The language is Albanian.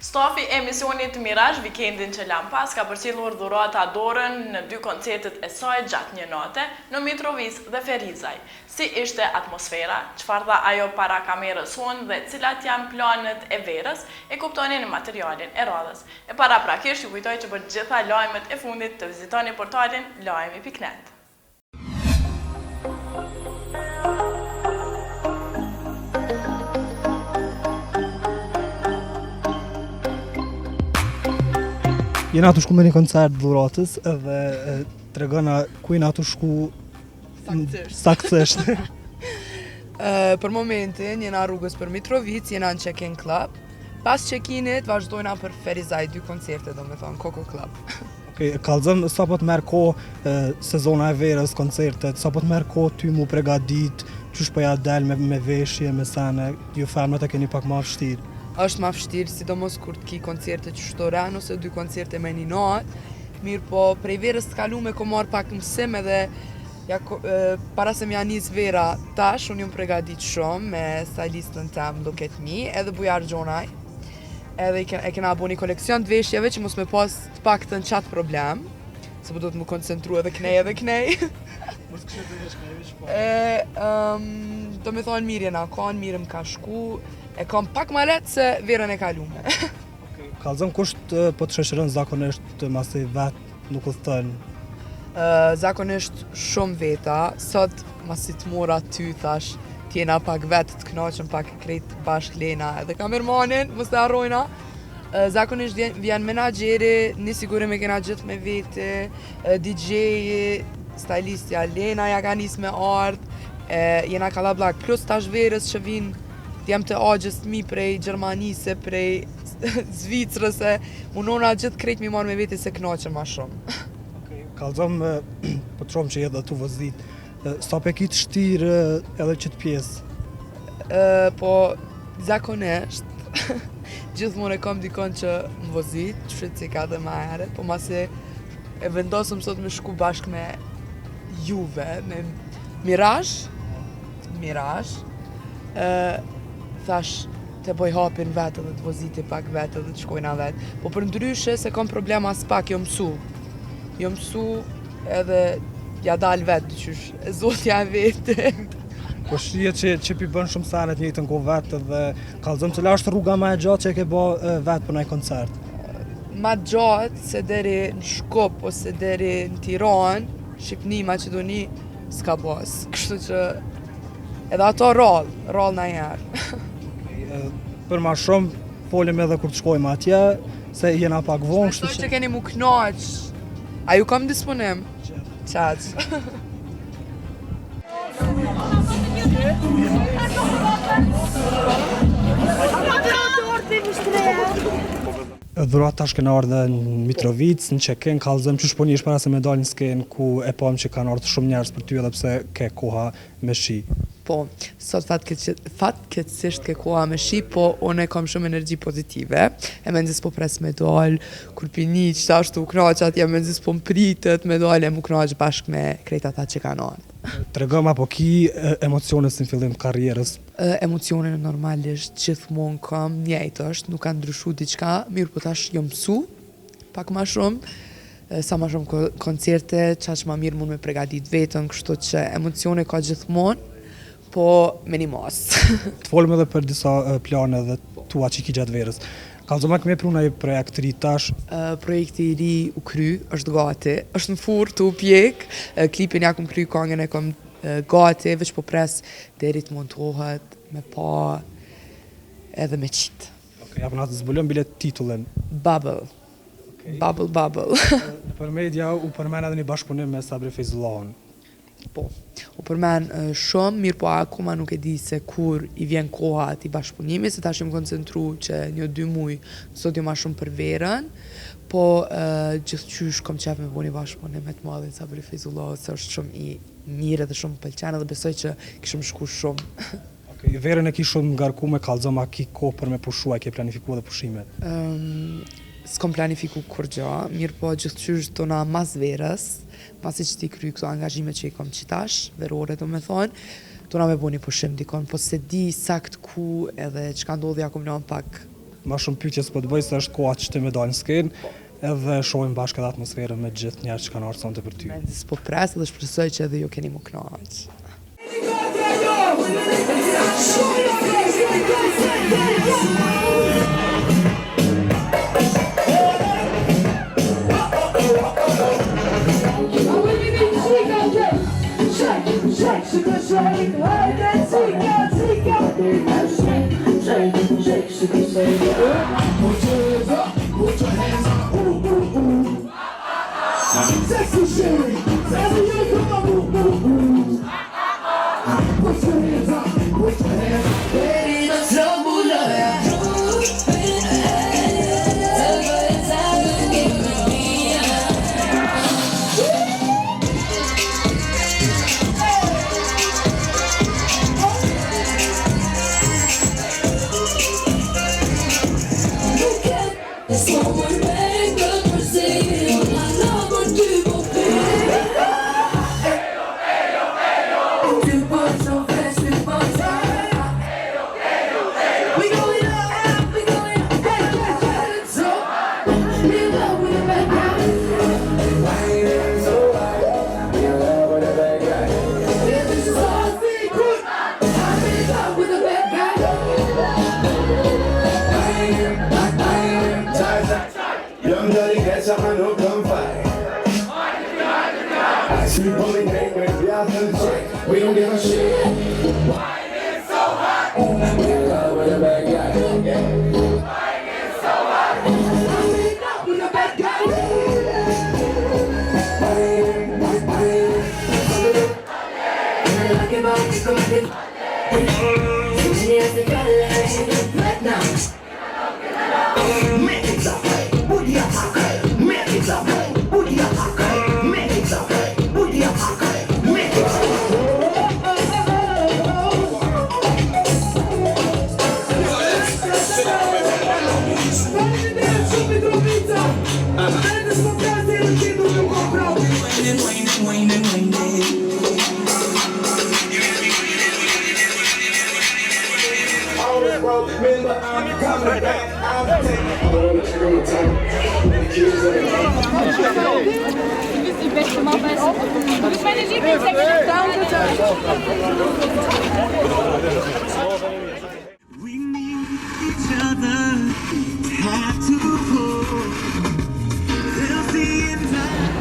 Stafi e emisionit Mirage Weekendin që lam pas ka përcjellur dhurata dorën në 2 koncertet e saj gjatë një nate në Mitrovic dhe Ferizaj. Si ishte atmosfera, çfarë tha ajo para kamerës sonë dhe cilat janë planet e verës, e kuptoni në materialin e radhës. E paraprakisht ju kujtoj që për gjitha lajmet e fundit të vizitoni portalin lajmi.net. Jena të shku me një koncert dhuratës edhe të regona ku jena të shku saktësisht. Për momentin jena rrugës për Mitrovic, jena në check-in club. Pas check-init vazhdojna për Ferizaj 2 koncerte, do me thonë, Coco Club. Kallëzëm, sa po të merë ko sezona e verës, koncertet, sa po të merë ko ty mu pregadit, qysh po ja del me veshje, me sene, ju femnët e keni pak ma vështirë. Është ma vështirë, sidomos kur të ki koncerte që shtoren ose 2 koncerte me një natë. Mirë po, prej verës të kalume ko marrë pak mësim edhe para se m'ja nis vera tash, unë jom pregadit shumë me stylistën tem Look at Me, edhe Bujar Gjonaj. Edhe e kena bo një koleksion të veshjeve që mos me pas të pak të në qatë problem, se po do të më koncentru edhe knej. Mos kështë të vesh knej, vesh po. Do me thonë mirë jena kanë, mirë më ka shku, e kam pak ma letë se verën e kalume. Kallëzëm, kusht po të sheshërën zakonisht masi vetë nuk u thënë? Zakonisht shumë veta, sot masi të mora ty thash, t'jena pak vetë të knaqën pak krejt bashk Lena edhe kamermanin, mos të harrojna. Zakonisht vjen menagjeri, një sigurim e kena gjithë me vete, DJ-i, stylistja Lena ja ka nis me ardhë, jena kalablak, plus tash verës që vinë jam të agjës mi prej Gjermanise, prej Zvicrëse, munona gjithë krejt mi marrë me vete se knaqën ma shumë. Kallëzëm, po të shumë që edhe tu vëzit, sa pe kitë shtirë edhe qëtë pjesë? Po, zakonisht, gjithmonë e kam dikon që më vëzit, qështë si ka dhe ma ere, po masi e vendosëm sot me shku bashk me Juve, me Mirage, thash të boj hapin vetë dhe të voziti pak vetë dhe të shkojna vetë. Po për ndryshe se kam problema s'pak, jo mësu edhe ja dal vetë qysh, e zotja vetë. Po shije që pi bën shumë sanet njëjtën ko vetë dhe kallëzëm cila është rruga ma e gjatë që e ke bo vetë për nëjë koncert? Ma gjatë se deri në Shkup ose deri në Tiranë, Shqipni, Maqedoni, s'ka bas. Kështu që edhe ato rall na njerë. Për ma shumë, folim edhe kur të shkojmë atje, se jena pak vonë, shtu që keni mu knaq. A ju kam disponim? Qatë. Dhurat tash kena ardhe në Mitrovic, në check-in, kallëzëm qysh po njësh para se me dalë në skenë ku e pam që kanë ardhë shumë njerës për ty edhe pse ke koha me shi. Po, sot fatkeqësisht ke koha me shi, po unë kam shumë energji pozitive. E mendis po pres me dalë, kur pini qëta ashtu u knaqat, ja mendis po më pritet me dalë e mu knaq bashk me krejt ata që kanë ardhë. Tregëm apo ki emocionet si në fillim të karrierës? Emocionet normalisht gjithmonë kam njëjtë është, nuk ka ndryshu diçka, mirë po tash jo mësu, pak ma shumë, sa ma shumë koncerte, qaq ma mirë mund me pregadit vetën, kështu që emocione ka gjithmonë, po me një mas. Të folëm edhe për disa plane dhe tua që ki gjatë verës. Kallëzëm e këme pruna i projekt ri tash? Projekti i ri u kry, është gati, është në furë të u pjek, klipin ja kum kry, kangën e kom gati, veç po pres deri të montohet, me pa edhe me qitë. Ja përna të zbulëm bilet titullin? Bubble. Bubble. Për media u përmen edhe një bashkëpunim me Sabri Fejzullahun. Po, u përmen shumë, mirë po akoma nuk e di se kur i vjen koha ati bashkëpunimi, se ta shumë koncentru që 1-2 muj sot jo ma shumë për verën, po gjithqysh kom qef me bo një bashkëpunim me të madhin Sabri Fejzullahut, se është shumë i mirë dhe shumë pëlqenë dhe besoj që kishëm shku shumë. Verën e ki shumë ngarku me kallëzëm, a ki ko për me pushu, a ki planifiku dhe pushimet? S'kom planifiku kur gja, mirë po gjithqysh tona mas verës, pasi që ti kry këto angazhime që i kom qitash, verore do me thonë, tona me bo një pushim dikon, po se di sakt ku edhe që ka ndodhja kom njën pak ma shumë pyetje s'po të bëj se është koha që ti me dalë në skenë, edhe shohim bashkë edhe atmosferën me gjithë njerëz që kanë ardhur sonte për ty. S'po pres dhe shpresoj që edhe ju keni më kënaq. Young dirty cats, I'm no come fight. I see bully hate with the other chick. We don't give a shit. Why it so hot? I'm in love with a bad guy. Why it so hot? I'm in love with a bad guy. Remember, I'm coming back. I'm taking Du bist die beste Mama. Du bist meine Lieblingssekretärin. We need each other, have to pull. They'll see in time.